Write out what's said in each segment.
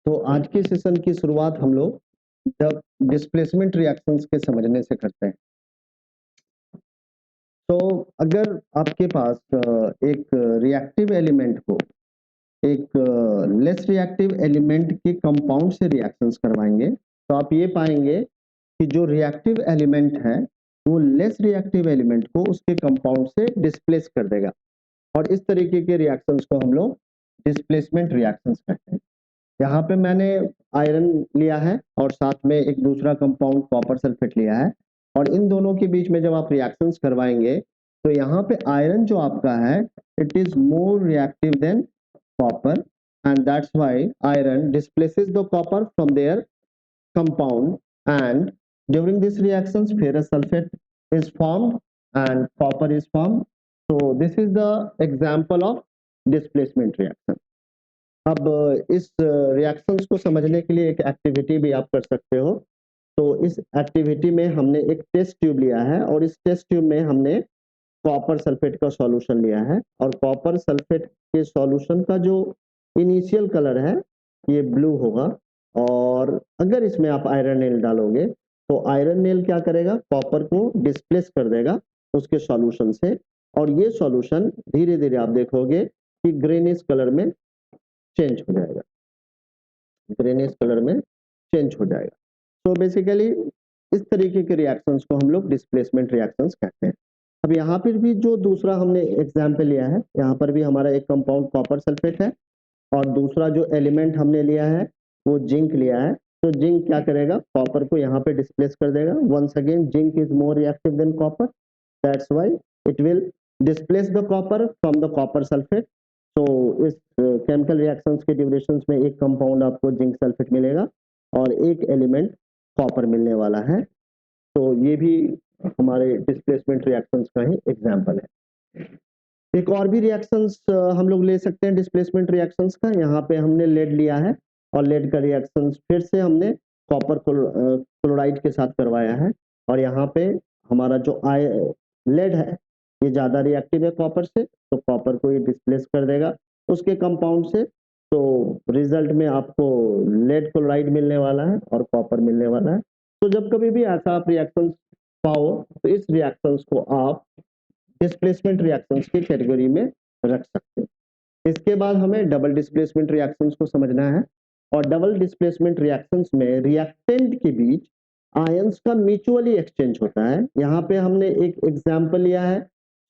तो आज के सेशन की शुरुआत हम लोग डिस्प्लेसमेंट रिएक्शंस के समझने से करते हैं। तो अगर आपके पास एक रिएक्टिव एलिमेंट को एक लेस रिएक्टिव एलिमेंट के कंपाउंड से रिएक्शंस करवाएंगे तो आप ये पाएंगे कि जो रिएक्टिव एलिमेंट है वो लेस रिएक्टिव एलिमेंट को उसके कंपाउंड से डिस्प्लेस कर देगा और इस तरीके के रिएक्शंस को हम लोग डिस्प्लेसमेंट रिएक्शंस कहते हैं। यहाँ पे मैंने आयरन लिया है और साथ में एक दूसरा कंपाउंड कॉपर सल्फेट लिया है और इन दोनों के बीच में जब आप रिएक्शंस करवाएंगे तो यहाँ पे आयरन जो आपका है it is more reactive than copper and that's why iron displaces the copper from their compound, and during this reactions ferrous sulfate is formed and copper is formed. So this is the example of displacement reaction. अब इस reactions को समझने के लिए एक activity भी आप कर सकते हो। तो इस एक्टिविटी में हमने एक टेस्ट ट्यूब लिया है और इस टेस्ट ट्यूब में हमने कॉपर सल्फेट का सॉल्यूशन लिया है और कॉपर सल्फेट के सॉल्यूशन का जो इनिशियल कलर है ये ब्लू होगा और अगर इसमें आप आयरन नेल डालोगे तो आयरन नेल क्या करेगा, कॉपर को डिस्प्लेस कर देगा उसके सॉल्यूशन से और ये सॉल्यूशन धीरे धीरे आप देखोगे कि ग्रेनिश कलर में चेंज हो जाएगा, ग्रेनिश कलर में चेंज हो जाएगा। तो बेसिकली इस तरीके के रिएक्शंस को हम लोग डिस्प्लेसमेंट रिएक्शंस कहते हैं। अब यहाँ पर भी जो दूसरा हमने एग्जाम्पल लिया है, यहाँ पर भी हमारा एक कंपाउंड कॉपर सल्फेट है और दूसरा जो एलिमेंट हमने लिया है वो जिंक लिया है। तो जिंक क्या करेगा, कॉपर को यहाँ पे डिस्प्लेस कर देगा। Once again zinc is more reactive than copper, that's why it will displace the copper from the copper sulphate. तो इस केमिकल रिएक्शंस के ड्यूरेशंस में एक कंपाउंड आपको जिंक सल्फेट मिलेगा और एक एलिमेंट कॉपर मिलने वाला है। तो ये भी हमारे डिस्प्लेसमेंट रिएक्शंस का ही एग्जाम्पल है। एक और भी रिएक्शंस हम लोग ले सकते हैं डिस्प्लेसमेंट रिएक्शंस का। यहाँ पे हमने लेड लिया है और लेड का रिएक्शंस फिर से हमने कॉपर क्लोराइड के साथ करवाया है और यहाँ पे हमारा जो लेड है ये ज्यादा रिएक्टिव है कॉपर से, तो कॉपर को ये डिस्प्लेस कर देगा उसके कंपाउंड से। तो रिजल्ट में आपको लेड क्लोराइड मिलने वाला है और कॉपर मिलने वाला है। तो जब कभी भी ऐसा आप रिएक्शन पाओ तो इस रिएक्शंस को आप डिस्प्लेसमेंट रिएक्शंस की कैटेगरी में रख सकते हैं। इसके बाद हमें डबल डिस्प्लेसमेंट रिएक्शंस को समझना है और डबल डिस्प्लेसमेंट रिएक्शंस में रिएक्टेंट के बीच आयंस का म्यूचुअली एक्सचेंज होता है। यहाँ पे हमने एक एग्जांपल लिया है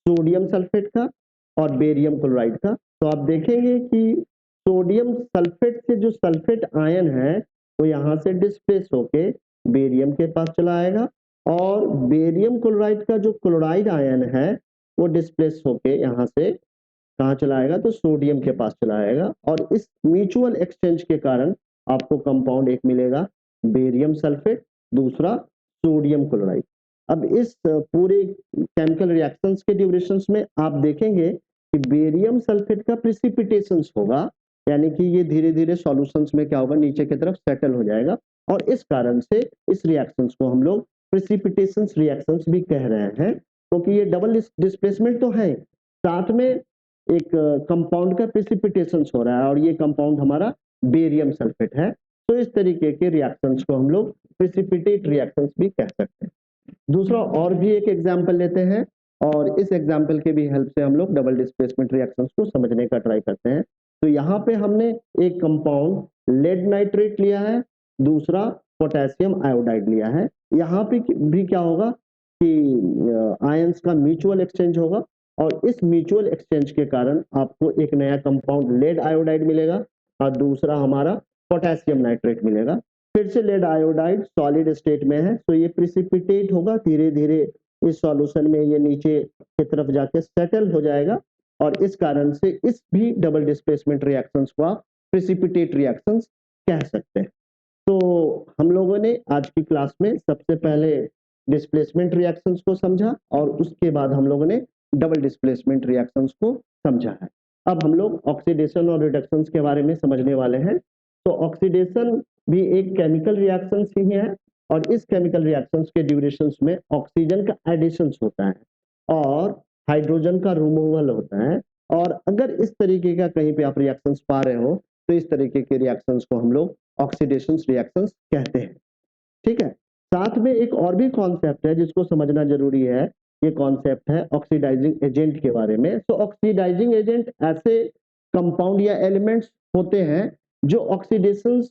सोडियम सल्फेट का और बेरियम क्लोराइड का। तो आप देखेंगे कि सोडियम सल्फेट से जो सल्फेट आयन है वो यहाँ से डिस्प्लेस होके बेरियम के पास चला आएगा और बेरियम क्लोराइड का जो क्लोराइड आयन है वो डिस्प्लेस होके यहाँ से कहाँ चला आएगा, तो सोडियम के पास चला आएगा और इस म्यूचुअल एक्सचेंज के कारण आपको कंपाउंड एक मिलेगा बेरियम सल्फेट, दूसरा सोडियम क्लोराइड। अब इस पूरे केमिकल रिएक्शंस के ड्यूरेशंस में आप देखेंगे कि बेरियम सल्फेट का प्रिसिपिटेशंस होगा, यानी कि ये धीरे धीरे सॉल्यूशंस में क्या होगा, नीचे की तरफ सेटल हो जाएगा और इस कारण से इस रिएक्शंस को हम लोग प्रिसिपिटेशंस रिएक्शंस भी कह रहे हैं क्योंकि ये डबल डिस्प्लेसमेंट तो है, साथ में एक कंपाउंड का प्रिसिपिटेशंस हो रहा है और ये कंपाउंड हमारा बेरियम सल्फेट है। तो इस तरीके के रिएक्शंस को हम लोग प्रिसिपिटेट रिएक्शंस भी कह सकते हैं। दूसरा और भी एक एग्जांपल लेते हैं और इस एग्जांपल के भी हेल्प से हम लोग डबल डिस्प्लेसमेंट रिएक्शंस को समझने का ट्राई करते हैं। तो यहाँ पे हमने एक कंपाउंड लेड नाइट्रेट लिया है, दूसरा पोटेशियम आयोडाइड लिया है। यहाँ पे भी क्या होगा कि आयंस का म्यूचुअल एक्सचेंज होगा और इस म्यूचुअल एक्सचेंज के कारण आपको एक नया कंपाउंड लेड आयोडाइड मिलेगा और दूसरा हमारा पोटेशियम नाइट्रेट मिलेगा। फिर से लेड आयोडाइड सॉलिड स्टेट में है तो ये प्रिसिपिटेट होगा, धीरे धीरे इस सॉल्यूशन में ये नीचे की तरफ जाके सेटल हो जाएगा और इस कारण से इस भी डबल डिस्प्लेसमेंट रिएक्शंस को आप प्रिसिपिटेट रिएक्शंस कह सकते हैं। तो हम लोगों ने आज की क्लास में सबसे पहले डिस्प्लेसमेंट रिएक्शंस को समझा और उसके बाद हम लोगों ने डबल डिस्प्लेसमेंट रिएक्शंस को समझा है। अब हम लोग ऑक्सीडेशन और रिडक्शंस के बारे में समझने वाले हैं। तो ऑक्सीडेशन भी एक केमिकल रिएक्शंस ही है और इस केमिकल रिएक्शंस के ड्यूरेशंस में ऑक्सीजन का एडिशंस होता है और हाइड्रोजन का रिमूवल होता है और अगर इस तरीके का कहीं पे आप रिएक्शंस पा रहे हो तो इस तरीके के रिएक्शंस को हम लोग ऑक्सीडेशन रिएक्शंस कहते हैं। ठीक है, साथ में एक और भी कॉन्सेप्ट है जिसको समझना जरूरी है, ये कॉन्सेप्ट है ऑक्सीडाइजिंग एजेंट के बारे में। तो ऑक्सीडाइजिंग एजेंट ऐसे कंपाउंड या एलिमेंट्स होते हैं जो ऑक्सीडेशन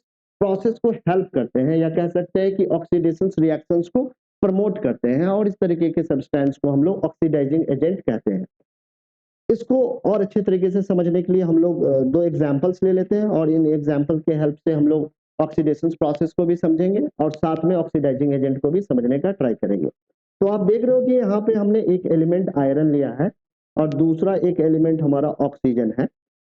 प्रोसेस को हेल्प करते हैं, या कह सकते हैं कि ऑक्सीडेशन रिएक्शंस को प्रमोट करते हैं, और इस तरीके के सब्सटेंस को हम लोग ऑक्सीडाइजिंग एजेंट कहते हैं। इसको और अच्छे तरीके से समझने के लिए हम लोग दो एग्जांपल्स ले लेते हैं, और इन एग्जांपल के हेल्प से हम लोग ऑक्सीडेशन प्रोसेस को भी समझेंगे और साथ में ऑक्सीडाइजिंग एजेंट को भी समझने का ट्राई करेंगे। तो आप देख रहे हो कि यहाँ पे हमने एक एलिमेंट आयरन लिया है और दूसरा एक एलिमेंट हमारा ऑक्सीजन है।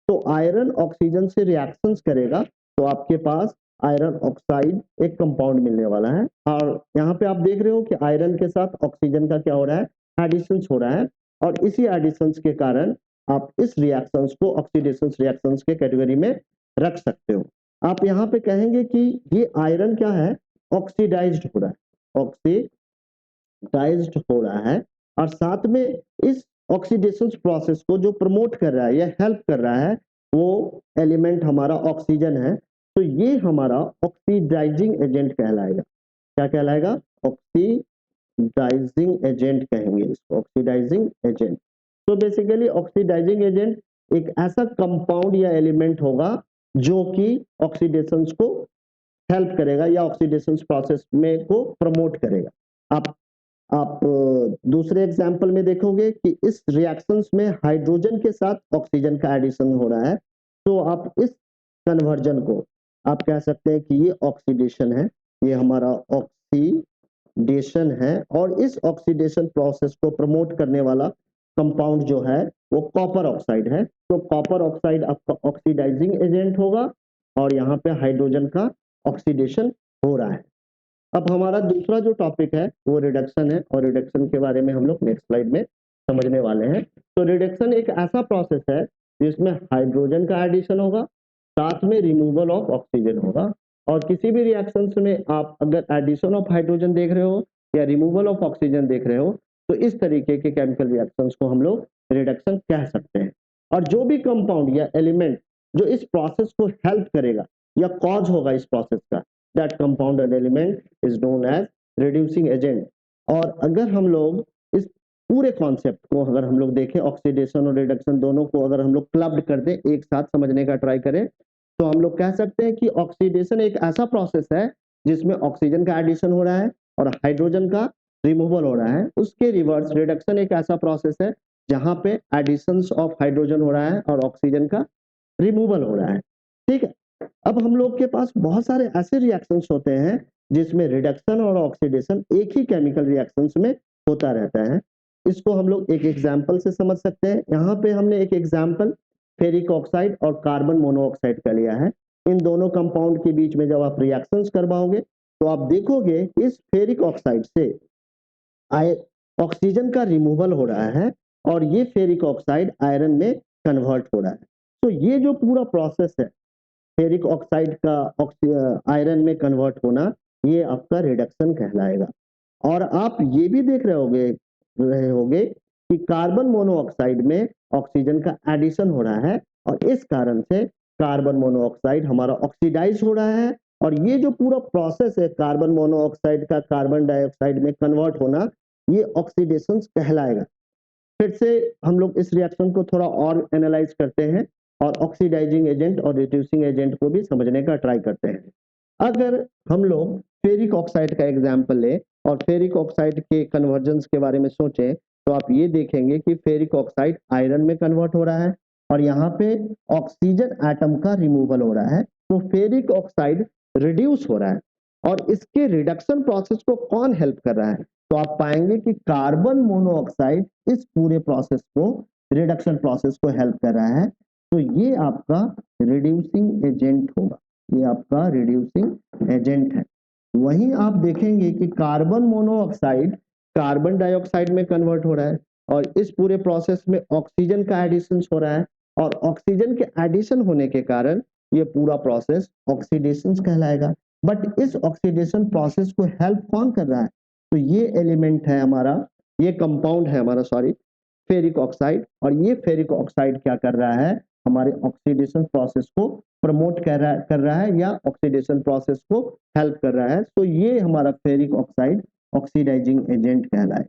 तो आयरन ऑक्सीजन से रिएक्शंस करेगा तो आपके पास आयरन ऑक्साइड एक कंपाउंड मिलने वाला है। और यहाँ पे आप देख रहे हो कि आयरन के साथ ऑक्सीजन का क्या हो रहा है, एडिशन हो रहा है, और इसी एडिशंस के कारण आप इस रिएक्शंस को ऑक्सीडेशन रिएक्शंस के कैटेगरी में रख सकते हो। आप यहाँ पे कहेंगे कि ये आयरन क्या है, ऑक्सीडाइज्ड हो रहा है, ऑक्सीडाइज्ड हो रहा है, और साथ में इस ऑक्सीडेशन प्रोसेस को जो प्रमोट कर रहा है या हेल्प कर रहा है वो एलिमेंट हमारा ऑक्सीजन है। तो ये हमारा ऑक्सीडाइजिंग एजेंट कहलाएगा। क्या कहलाएगा? ऑक्सीडाइजिंग एजेंट कहेंगे इसको, ऑक्सीडाइजिंग एजेंट। तो बेसिकली ऑक्सीडाइजिंग एजेंट एक ऐसा कंपाउंड या एलिमेंट होगा जो कि ऑक्सीडेशन को हेल्प करेगा या ऑक्सीडेशन प्रोसेस में को प्रमोट करेगा। आप दूसरे एग्जांपल में देखोगे कि इस रिएक्शंस में हाइड्रोजन के साथ ऑक्सीजन का एडिशन हो रहा है। तो आप इस कन्वर्जन को आप कह सकते हैं कि ये ऑक्सीडेशन है, ये हमारा ऑक्सीडेशन है, और इस ऑक्सीडेशन प्रोसेस को प्रमोट करने वाला कंपाउंड जो है वो कॉपर ऑक्साइड है। तो कॉपर ऑक्साइड आपका ऑक्सीडाइजिंग एजेंट होगा और यहाँ पे हाइड्रोजन का ऑक्सीडेशन हो रहा है। अब हमारा दूसरा जो टॉपिक है वो रिडक्शन है, और रिडक्शन के बारे में हम लोग नेक्स्ट स्लाइड में समझने वाले हैं। तो रिडक्शन एक ऐसा प्रोसेस है जिसमें हाइड्रोजन का एडिशन होगा, साथ में रिमूवल ऑफ ऑक्सीजन होगा। और किसी भी रिएक्शंस में आप अगर एडिशन ऑफ हाइड्रोजन देख रहे हो या रिमूवल ऑफ ऑक्सीजन देख रहे हो तो इस तरीके के केमिकल रिएक्शंस को हम लोग रिडक्शन कह सकते हैं। और जो भी कंपाउंड या एलिमेंट जो इस प्रोसेस को हेल्प करेगा या कॉज होगा इस प्रोसेस का, that compounded element is known as reducing agent। और अगर हम लोग इस पूरे कॉन्सेप्ट को अगर हम लोग देखें, ऑक्सीडेशन और रिडक्शन दोनों को अगर हम लोग क्लब्ड कर दें, एक साथ समझने का ट्राई करें, तो हम लोग कह सकते हैं कि ऑक्सीडेशन एक ऐसा प्रोसेस है जिसमें ऑक्सीजन का एडिशन हो रहा है और हाइड्रोजन का रिमूवल हो रहा है। उसके रिवर्स रिडक्शन एक ऐसा प्रोसेस है जहां पे एडिशन ऑफ हाइड्रोजन हो रहा है और ऑक्सीजन का रिमूवल हो रहा है। ठीक है, अब हम लोग के पास बहुत सारे ऐसे रिएक्शंस होते हैं जिसमें रिडक्शन और ऑक्सीडेशन एक ही केमिकल रिएक्शंस में होता रहता है। इसको हम लोग एक एग्जांपल से समझ सकते हैं। यहाँ पे हमने एक एग्जांपल फेरिक ऑक्साइड और कार्बन मोनोऑक्साइड का लिया है। इन दोनों कंपाउंड के बीच में जब आप रिएक्शंस करवाओगे तो आप देखोगे इस फेरिक ऑक्साइड से ऑक्सीजन का रिमूवल हो रहा है और ये फेरिक ऑक्साइड आयरन में कन्वर्ट हो रहा है। तो ये जो पूरा प्रोसेस है फेरिक ऑक्साइड का आयरन में कन्वर्ट होना, ये आपका रिडक्शन कहलाएगा। और आप ये भी देख रहे होगे कि कार्बन मोनोऑक्साइड में ऑक्सीजन का एडिशन हो रहा है और इस कारण से कार्बन मोनोऑक्साइड हमारा ऑक्सीडाइज हो रहा है। और ये जो पूरा प्रोसेस है कार्बन मोनोऑक्साइड का कार्बन डाइऑक्साइड में कन्वर्ट होना, ये ऑक्सीडेशन कहलाएगा। फिर से हम लोग इस रिएक्शन को थोड़ा और एनालाइज करते हैं और ऑक्सीडाइजिंग एजेंट और रिड्यूसिंग एजेंट को भी समझने का ट्राई करते हैं। अगर हम लोग फेरिक ऑक्साइड का एग्जांपल लें और फेरिक ऑक्साइड के कन्वर्जन्स के बारे में सोचें तो आप ये देखेंगे कि फेरिक ऑक्साइड आयरन में कन्वर्ट हो रहा है और यहाँ पे ऑक्सीजन एटम का रिमूवल हो रहा है। तो फेरिक ऑक्साइड रिड्यूस हो रहा है और इसके रिडक्शन प्रोसेस को कौन हेल्प कर रहा है? तो आप पाएंगे कि कार्बन मोनोऑक्साइड इस पूरे प्रोसेस को, रिडक्शन प्रोसेस को हेल्प कर रहा है। तो ये आपका रिड्यूसिंग एजेंट होगा, ये आपका रिड्यूसिंग एजेंट है। वहीं आप देखेंगे कि कार्बन मोनोऑक्साइड कार्बन डाइऑक्साइड में कन्वर्ट हो रहा है और इस पूरे प्रोसेस में ऑक्सीजन का एडिशन हो रहा है और ऑक्सीजन के एडिशन होने के कारण ये पूरा प्रोसेस ऑक्सीडेशन कहलाएगा। बट इस ऑक्सीडेशन प्रोसेस को हेल्प कौन कर रहा है? तो ये एलिमेंट है हमारा, ये कंपाउंड है हमारा, सॉरी, फेरिक ऑक्साइड। और ये फेरिक ऑक्साइड क्या कर रहा है? हमारे ऑक्सीडेशन प्रोसेस को प्रमोट कर रहा है या ऑक्सीडेशन प्रोसेस को हेल्प कर रहा है। तो ये हमारा फेरिक ऑक्साइड ऑक्सीडाइजिंग एजेंट कहलाएगा,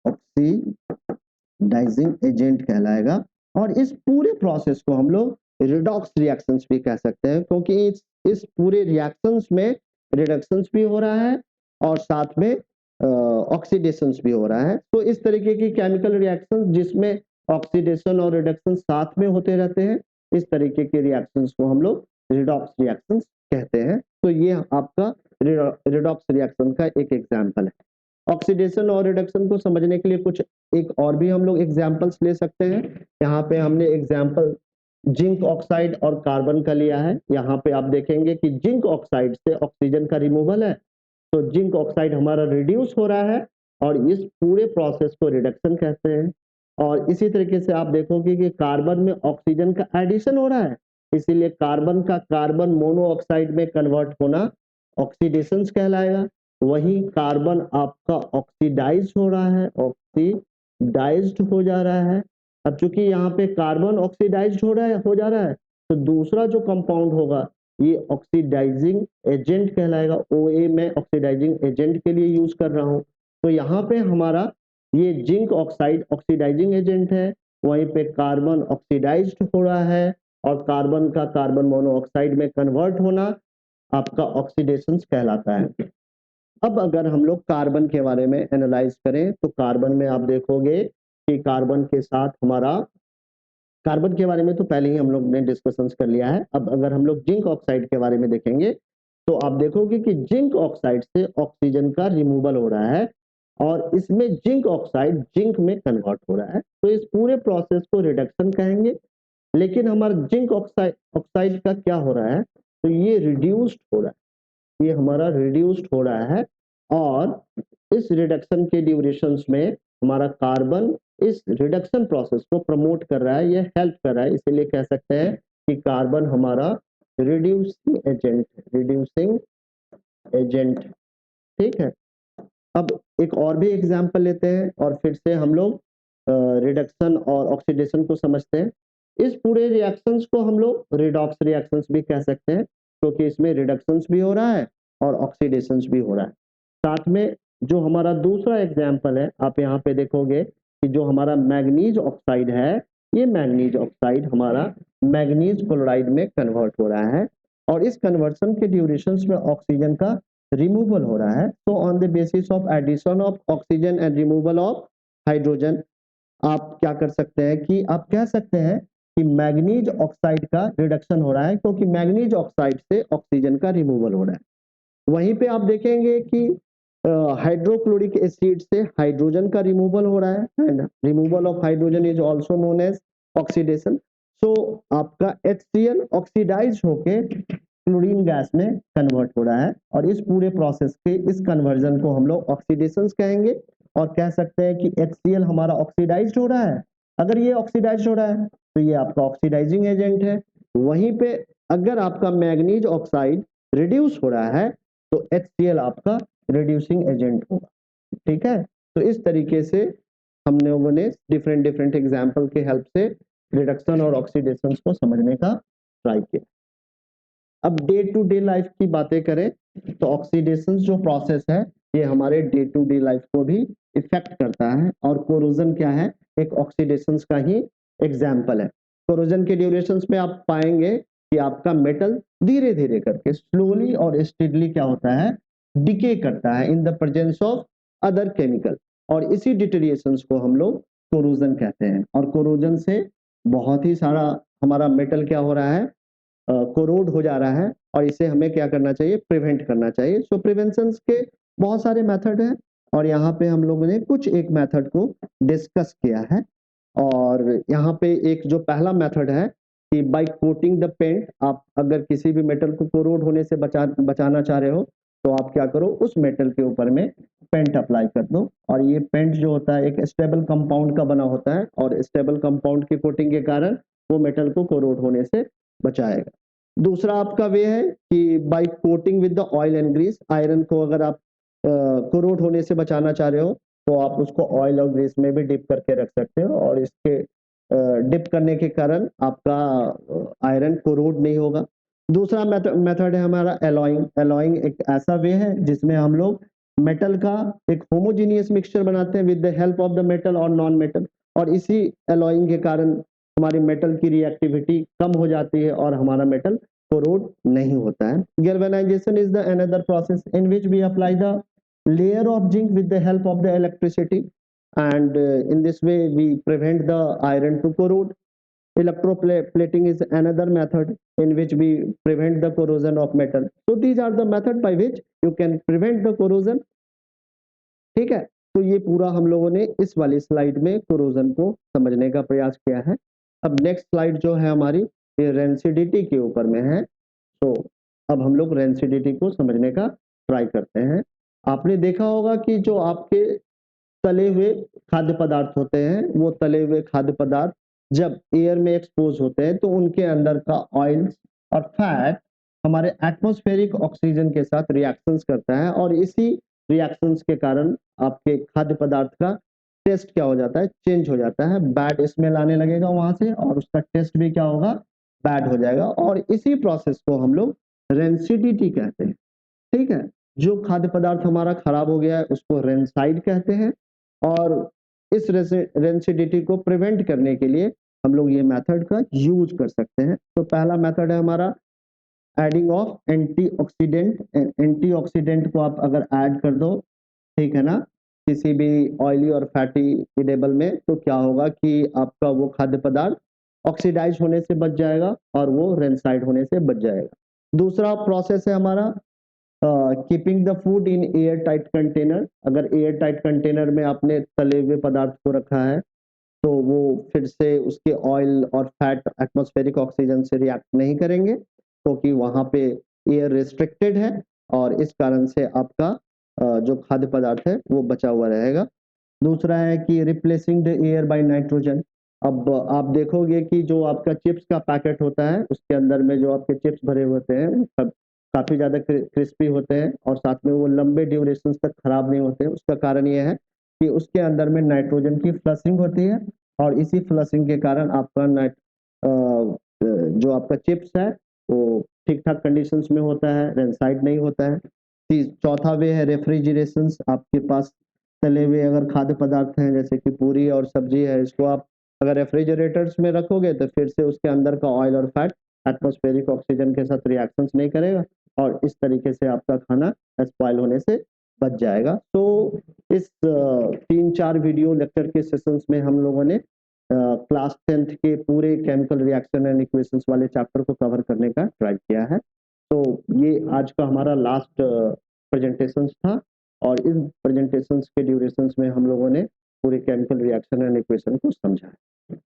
ऑक्सीडाइजिंग एजेंट कहलाएगा। और इस पूरे प्रोसेस को हम लोग रिडॉक्स रिएक्शंस भी कह सकते हैं, क्योंकि इस पूरे रिएक्शंस में रिडक्शंस भी हो रहा है और साथ में ऑक्सीडेशंस भी हो रहा है। तो इस तरीके की केमिकल रिएक्शन जिसमें ऑक्सीडेशन और रिडक्शन साथ में होते रहते हैं, इस तरीके के रिएक्शंस को हम लोग रिडॉक्स रिएक्शंस कहते हैं। तो ये आपका रिडॉक्स रिएक्शन का एक एग्जाम्पल है। ऑक्सीडेशन और रिडक्शन को समझने के लिए कुछ एक और भी हम लोग एग्जाम्पल्स ले सकते हैं। यहाँ पे हमने एग्जाम्पल जिंक ऑक्साइड और कार्बन का लिया है। यहाँ पे आप देखेंगे कि जिंक ऑक्साइड से ऑक्सीजन का रिमूवल है, तो जिंक ऑक्साइड हमारा रिड्यूस हो रहा है और इस पूरे प्रोसेस को रिडक्शन कहते हैं। और इसी तरीके से आप देखोगे कि कार्बन में ऑक्सीजन का एडिशन हो रहा है, इसीलिए कार्बन का कार्बन मोनोऑक्साइड में कन्वर्ट होना ऑक्सीडेशन कहलाएगा। वही कार्बन आपका ऑक्सीडाइज हो रहा है, ऑक्सीडाइज्ड हो जा रहा है। अब चूंकि यहाँ पे कार्बन ऑक्सीडाइज्ड हो जा रहा है, तो दूसरा जो कंपाउंड होगा ये ऑक्सीडाइजिंग एजेंट कहलाएगा। OA में ऑक्सीडाइजिंग एजेंट के लिए यूज कर रहा हूँ। तो यहाँ पे हमारा ये जिंक ऑक्साइड ऑक्सीडाइजिंग एजेंट है, वहीं पे कार्बन ऑक्सीडाइज्ड हो रहा है और कार्बन का कार्बन मोनोऑक्साइड में कन्वर्ट होना आपका ऑक्सीडेशन कहलाता है। अब अगर हम लोग कार्बन के बारे में एनालाइज करें, तो कार्बन में आप देखोगे कि कार्बन के साथ हमारा, कार्बन के बारे में तो पहले ही हम लोग ने डिस्कशंस कर लिया है। अब अगर हम लोग जिंक ऑक्साइड के बारे में देखेंगे, तो आप देखोगे कि जिंक ऑक्साइड से ऑक्सीजन का रिमूवल हो रहा है और इसमें जिंक ऑक्साइड जिंक में कन्वर्ट हो रहा है। तो इस पूरे प्रोसेस को रिडक्शन कहेंगे। लेकिन हमारा जिंक ऑक्साइड का क्या हो रहा है, तो ये रिड्यूस्ड हो रहा है, ये हमारा रिड्यूस्ड हो रहा है। और इस रिडक्शन के ड्यूरेशंस में हमारा कार्बन इस रिडक्शन प्रोसेस को प्रमोट कर रहा है, ये हेल्प कर रहा है। इसीलिए कह सकते हैं कि कार्बन हमारा रिड्यूसिंग एजेंट, ठीक है। अब एक और भी एग्जांपल लेते हैं और फिर से हम लोग रिडक्शन और ऑक्सीडेशन को समझते हैं। इस पूरे रिएक्शंस को हम लोग रिडॉक्स रिएक्शंस भी कह सकते हैं, क्योंकि इसमें रिडक्शंस भी हो रहा है और ऑक्सीडेशंस भी हो रहा है। साथ में जो हमारा दूसरा एग्जाम्पल है, आप यहाँ पे देखोगे कि जो हमारा मैग्नीज ऑक्साइड है, ये मैग्नीज ऑक्साइड हमारा मैग्नीज क्लोराइड में कन्वर्ट हो रहा है और इस कन्वर्शन के ड्यूरेशंस में ऑक्सीजन का रिमूवल हो रहा है। तो on the basis of addition of oxygen and removal of hydrogen, आप क्या कर सकते हैं कि आप कह सकते हैं कि मैग्नीज ऑक्साइड का रिडक्शन हो रहा है, क्योंकि मैग्नीज ऑक्साइड से ऑक्सीजन का रिमूवल हो रहा है। वहीं पे आप देखेंगे कि हाइड्रोक्लोरिक एसिड से हाइड्रोजन का रिमूवल हो रहा है and removal of hydrogen is also known as oxidation. So आपका HCl ऑक्सीडाइज होके क्लोरीन गैस में कन्वर्ट हो रहा है और इस पूरे प्रोसेस के इस कन्वर्जन को हम लोग ऑक्सीडेशन कहेंगे और कह सकते हैं कि HCl हमारा ऑक्सीडाइज्ड हो रहा है। अगर ये ऑक्सीडाइज्ड हो रहा है तो ये आपका ऑक्सीडाइजिंग एजेंट है। वहीं पे अगर आपका मैग्नीज ऑक्साइड रिड्यूस हो रहा है तो HCl आपका रिड्यूसिंग एजेंट होगा, ठीक है। तो इस तरीके से हम लोगों ने डिफरेंट एग्जाम्पल के हेल्प से रिडक्शन और ऑक्सीडेशन को समझने का ट्राई किया। अब डे टू डे लाइफ की बातें करें तो ऑक्सीडेशन जो प्रोसेस है ये हमारे डे टू डे लाइफ को भी इफेक्ट करता है और कोरोजन क्या है, एक ऑक्सीडेशन का ही एग्जाम्पल है। कोरोजन के ड्यूरेशंस में आप पाएंगे कि आपका मेटल धीरे धीरे करके स्लोली और स्टेडली क्या होता है, डिके करता है in the presence of other chemical और इसी डिटेरिएशंस को हम लोग कोरोजन कहते हैं। और कोरोजन से बहुत ही सारा हमारा मेटल क्या हो रहा है, कोरोड हो जा रहा है और इसे हमें क्या करना चाहिए, प्रिवेंट करना चाहिए। सो प्रिवेंशन के बहुत सारे मेथड हैं और यहाँ पे हम लोगों ने कुछ एक मेथड को डिस्कस किया है। और यहाँ पे एक जो पहला मेथड है कि बाय कोटिंग द पेंट, आप अगर किसी भी मेटल को कोरोड होने से बचाना चाह रहे हो तो आप क्या करो, उस मेटल के ऊपर में पेंट अप्लाई कर दो और ये पेंट जो होता है एक स्टेबल कंपाउंड का बना होता है और स्टेबल कंपाउंड की कोटिंग के कारण वो मेटल को कोरोड होने से बचाएगा। दूसरा आपका वे है कि by coating with the oil and grease, iron को अगर आप कोरोड होने से बचाना चाह रहे हो तो आप उसको ऑयल और ग्रीस में भी डिप करके रख सकते हो और इसके डिप करने के कारण आपका आयरन कोरोड नहीं होगा। दूसरा मेथड है हमारा एलॉइंग। एलॉइंग एक ऐसा वे है जिसमें हम लोग मेटल का एक होमोजेनियस मिक्सचर बनाते हैं with the help of the metal और नॉन मेटल, और इसी एलॉइंग के कारण हमारी मेटल की रिएक्टिविटी कम हो जाती है और हमारा मेटल कोरोड नहीं होता है। Galvanization is the another process in which we apply the layer of zinc with the help of the electricity, and in this way we prevent the iron to corrode. Electroplating is another method in which we prevent the corrosion of metal. So these are the method by which you can prevent the corrosion. ठीक है, तो ये पूरा हम लोगों ने इस वाली स्लाइड में कोरोजन को समझने का प्रयास किया है। अब नेक्स्ट स्लाइड जो है हमारी ये रेंसिडिटी के ऊपर में है। तो अब हम लोग रेंसिडिटी को समझने का ट्राई करते हैं। आपने देखा होगा कि जो आपके तले हुए खाद्य पदार्थ होते हैं, वो तले हुए खाद्य पदार्थ जब एयर में एक्सपोज होते हैं तो उनके अंदर का ऑयल और फैट हमारे एटमॉस्फेरिक ऑक्सीजन के साथ रिएक्शंस करता है, और इसी रिएक्शंस के कारण आपके खाद्य पदार्थ का टेस्ट क्या हो जाता है, चेंज हो जाता है, बैड स्मेल आने लगेगा वहां से और उसका टेस्ट भी क्या होगा, बैड हो जाएगा। और इसी प्रोसेस को हम लोग रेंसिडिटी कहते हैं। ठीक है, जो खाद्य पदार्थ हमारा खराब हो गया है उसको रेंसाइड कहते हैं, और इस रेंसिडिटी को प्रिवेंट करने के लिए हम लोग ये मेथड का यूज कर सकते हैं। तो पहला मेथड है हमारा एडिंग ऑफ एंटीऑक्सीडेंट। एंटीऑक्सीडेंट को आप अगर ऐड कर दो, ठीक है ना, किसी भी ऑयली और फैटी इडेबल में, तो क्या होगा कि आपका वो खाद्य पदार्थ ऑक्सीडाइज होने से बच जाएगा और वो रेंसाइड होने से बच जाएगा। दूसरा प्रोसेस है हमारा keeping the food in air tight container. अगर एयर टाइट कंटेनर में आपने तले हुए पदार्थ को रखा है तो वो फिर से उसके ऑयल और फैट एटमॉस्फेरिक ऑक्सीजन से रिएक्ट नहीं करेंगे, क्योंकि वहां पे एयर रिस्ट्रिक्टेड है और इस कारण से आपका जो खाद्य पदार्थ है वो बचा हुआ रहेगा। दूसरा है कि replacing the air by nitrogen. अब आप देखोगे कि जो आपका चिप्स का पैकेट होता है उसके अंदर में जो आपके चिप्स भरे होते हैं वो सब काफी ज्यादा क्रिस्पी होते हैं और साथ में वो लंबे ड्यूरेशन तक खराब नहीं होते। उसका कारण ये है कि उसके अंदर में नाइट्रोजन की फ्लशिंग होती है, और इसी फ्लशिंग के कारण आपका जो आपका चिप्स है वो ठीक ठाक कंडीशंस में होता है, रेंसाइड नहीं होता है। चौथा वे है रेफ्रिजरेशन। आपके पास तले हुए अगर खाद्य पदार्थ हैं जैसे कि पूरी और सब्जी है, इसको आप अगर रेफ्रिजरेटर्स में रखोगे तो फिर से उसके अंदर का ऑयल और फैट एटमॉस्फेरिक ऑक्सीजन के साथ रिएक्शंस नहीं करेगा और इस तरीके से आपका खाना स्पॉइल होने से बच जाएगा। तो इस 3-4 वीडियो लेक्चर के सेशंस में हम लोगों ने क्लास 10th के पूरे केमिकल रिएक्शन एंड इक्वेशंस वाले चैप्टर को कवर करने का ट्राई किया है। तो ये आज का हमारा लास्ट प्रेजेंटेशन था, और इस प्रेजेंटेशंस के ड्यूरेशंस में हम लोगों ने पूरे केमिकल रिएक्शन एंड इक्वेशन को समझा है।